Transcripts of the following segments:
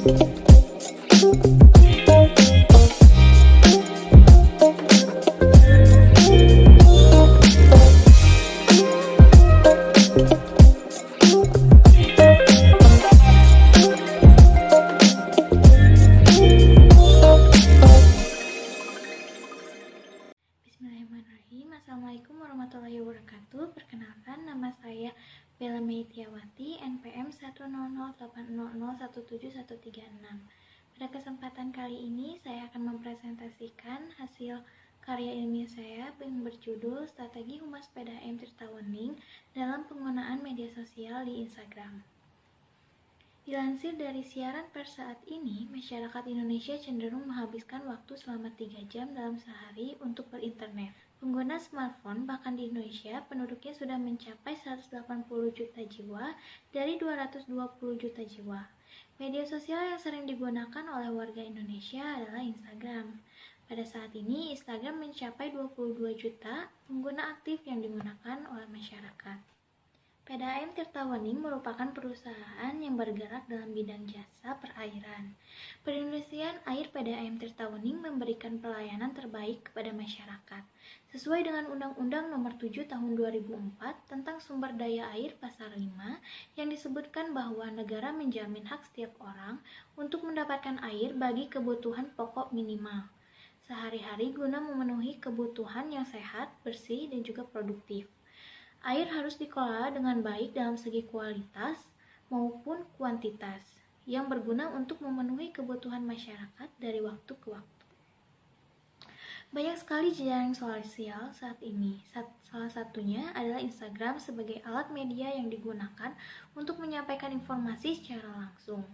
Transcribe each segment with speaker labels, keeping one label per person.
Speaker 1: Bismillahirrahmanirrahim. Assalamualaikum warahmatullahi wabarakatuh. Perkenalkan, nama saya Bella Meitiawati, NPM 10080017136. Pada kesempatan kali ini, saya akan mempresentasikan hasil karya ilmiah saya yang berjudul Strategi Humas PDAM Tirtawening dalam Penggunaan Media Sosial di Instagram. Dilansir dari siaran pers saat ini, masyarakat Indonesia cenderung menghabiskan waktu selama 3 jam dalam sehari untuk berinternet. Pengguna smartphone bahkan di Indonesia, penduduknya sudah mencapai 180 juta jiwa dari 220 juta jiwa. Media sosial yang sering digunakan oleh warga Indonesia adalah Instagram. Pada saat ini, Instagram mencapai 22 juta pengguna aktif yang digunakan oleh masyarakat. PDAM Tirtawening merupakan perusahaan yang bergerak dalam bidang jasa perairan. Perindustrian air PDAM Tirtawening memberikan pelayanan terbaik kepada masyarakat. Sesuai dengan Undang-Undang Nomor 7 Tahun 2004 tentang Sumber Daya Air Pasal 5 yang disebutkan bahwa negara menjamin hak setiap orang untuk mendapatkan air bagi kebutuhan pokok minimal sehari-hari guna memenuhi kebutuhan yang sehat, bersih, dan juga produktif. Air harus dikelola dengan baik dalam segi kualitas maupun kuantitas yang berguna untuk memenuhi kebutuhan masyarakat dari waktu ke waktu. Banyak sekali jejaring sosial saat ini. Salah satunya adalah Instagram sebagai alat media yang digunakan untuk menyampaikan informasi secara langsung.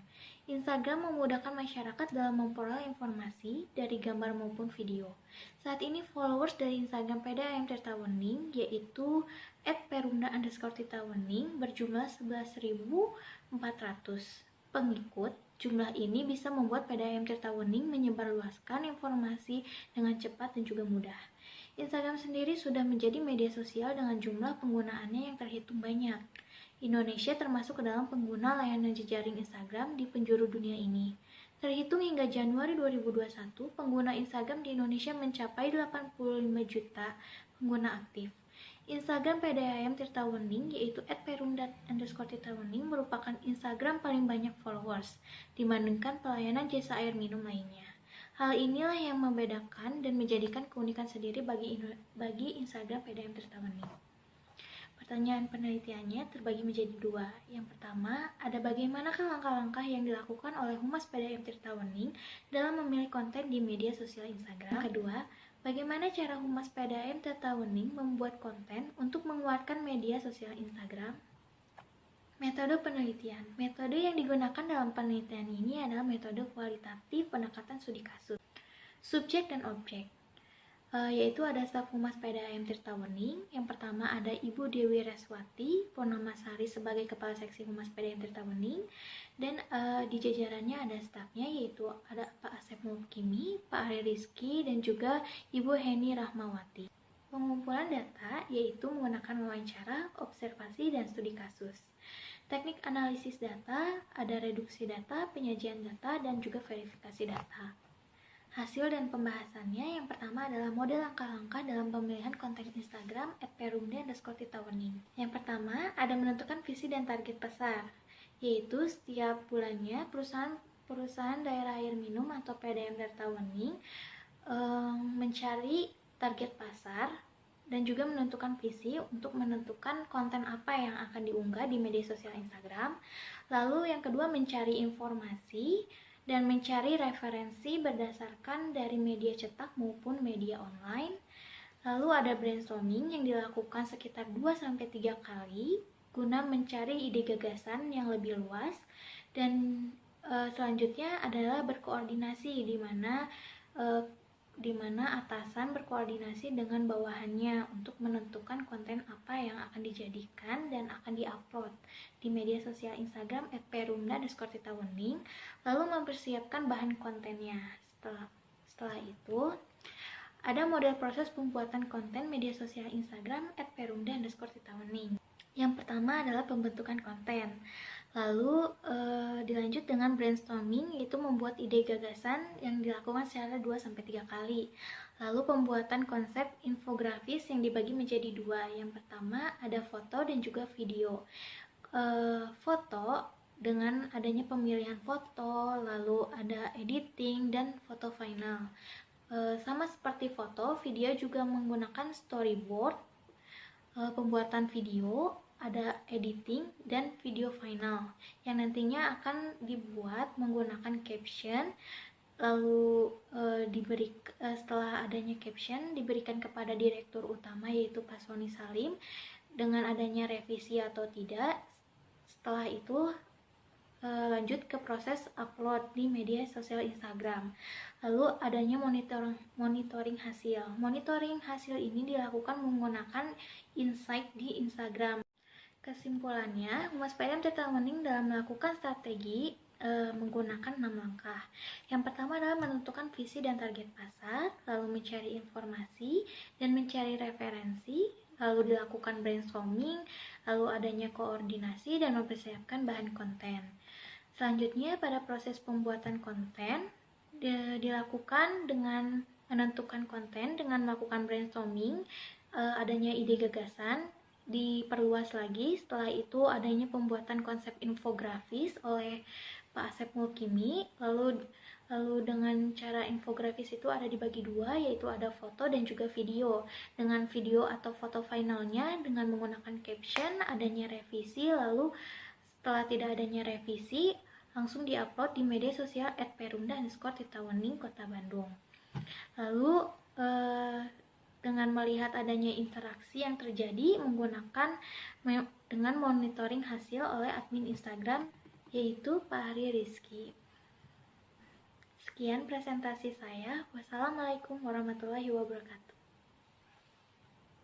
Speaker 1: Instagram memudahkan masyarakat dalam memperoleh informasi dari gambar maupun video. Saat ini followers dari Instagram PDAM Tirtawening yaitu @perumda_tirtawening berjumlah 11.400 pengikut. Jumlah ini bisa membuat PDAM Tirtawening menyebarluaskan informasi dengan cepat dan juga mudah. Instagram sendiri sudah menjadi media sosial dengan jumlah penggunaannya yang terhitung banyak. Indonesia termasuk ke dalam pengguna layanan jejaring Instagram di penjuru dunia ini. Terhitung hingga Januari 2021, pengguna Instagram di Indonesia mencapai 85 juta pengguna aktif. Instagram PDAM Tirtawening yaitu @perumda_tirtawening merupakan Instagram paling banyak followers dibandingkan pelayanan jasa air minum lainnya. Hal inilah yang membedakan dan menjadikan keunikan sendiri bagi Instagram PDAM Tirtawening. Pertanyaan penelitiannya terbagi menjadi 2. Yang pertama, ada bagaimanakah langkah-langkah yang dilakukan oleh Humas PDAM Tirtawening dalam memilih konten di media sosial Instagram. Yang kedua, bagaimana cara Humas PDAM Tirtawening membuat konten untuk menguatkan media sosial Instagram? Metode penelitian. Metode yang digunakan dalam penelitian ini adalah metode kualitatif pendekatan studi kasus. Subjek dan objek. Yaitu ada staf Humas PDAM Tirtawening. Yang pertama ada Ibu Dewi Reswati Purnamasari sebagai Kepala Seksi Humas PDAM Tirtawening, dan di jajarannya ada stafnya yaitu ada Pak Asep Mukimi, Pak Ari Rizky, dan juga Ibu Heni Rahmawati. Pengumpulan data yaitu menggunakan wawancara, observasi, dan studi kasus. Teknik analisis data ada reduksi data, penyajian data, dan juga verifikasi data. Hasil dan pembahasannya yang pertama adalah model langkah-langkah dalam pemilihan konten Instagram @perumda_tirtawening. Yang pertama ada menentukan visi dan target pasar, yaitu setiap bulannya perusahaan daerah air minum atau PDAM Tirtawening mencari target pasar dan juga menentukan visi untuk menentukan konten apa yang akan diunggah di media sosial Instagram. Lalu yang kedua mencari informasi dan mencari referensi berdasarkan dari media cetak maupun media online. Lalu ada brainstorming yang dilakukan sekitar 2-3 kali guna mencari ide gagasan yang lebih luas. Dan selanjutnya adalah berkoordinasi di mana atasan berkoordinasi dengan bawahannya untuk menentukan konten apa yang akan dijadikan dan akan diupload di media sosial Instagram @perumda_tirtawening, lalu mempersiapkan bahan kontennya. Setelah itu ada model proses pembuatan konten media sosial Instagram @perumda_tirtawening. Yang pertama adalah pembentukan konten. Lalu dilanjut dengan brainstorming, yaitu membuat ide gagasan yang dilakukan secara 2-3 kali. Lalu pembuatan konsep infografis yang dibagi menjadi 2. Yang pertama ada foto dan juga video. Foto dengan adanya pemilihan foto, lalu ada editing dan foto final. Sama seperti foto, video juga menggunakan storyboard, pembuatan video, ada editing dan video final yang nantinya akan dibuat menggunakan caption. Lalu setelah adanya caption diberikan kepada direktur utama yaitu Pak Soni Salim dengan adanya revisi atau tidak. Setelah itu lanjut ke proses upload di media sosial Instagram. Lalu adanya monitoring hasil. Monitoring hasil ini dilakukan menggunakan insight di Instagram. Kesimpulannya, Humas PDM Tirta Wening dalam melakukan strategi menggunakan 6 langkah. Yang pertama adalah menentukan visi dan target pasar, lalu mencari informasi dan mencari referensi, lalu dilakukan brainstorming, lalu adanya koordinasi dan mempersiapkan bahan konten. Selanjutnya pada proses pembuatan konten dilakukan dengan menentukan konten dengan melakukan brainstorming, adanya ide gagasan, diperluas lagi. Setelah itu adanya pembuatan konsep infografis oleh Pak Asep Mulkimi. Lalu dengan cara infografis itu ada dibagi 2, yaitu ada foto dan juga video. Dengan video atau foto finalnya dengan menggunakan caption, adanya revisi, lalu setelah tidak adanya revisi langsung diupload di media sosial @perumda_tirtawening Kota Bandung. Lalu dengan melihat adanya interaksi yang terjadi dengan monitoring hasil oleh admin Instagram yaitu Pak Hari Rizky. Sekian presentasi saya. Wassalamualaikum warahmatullahi wabarakatuh.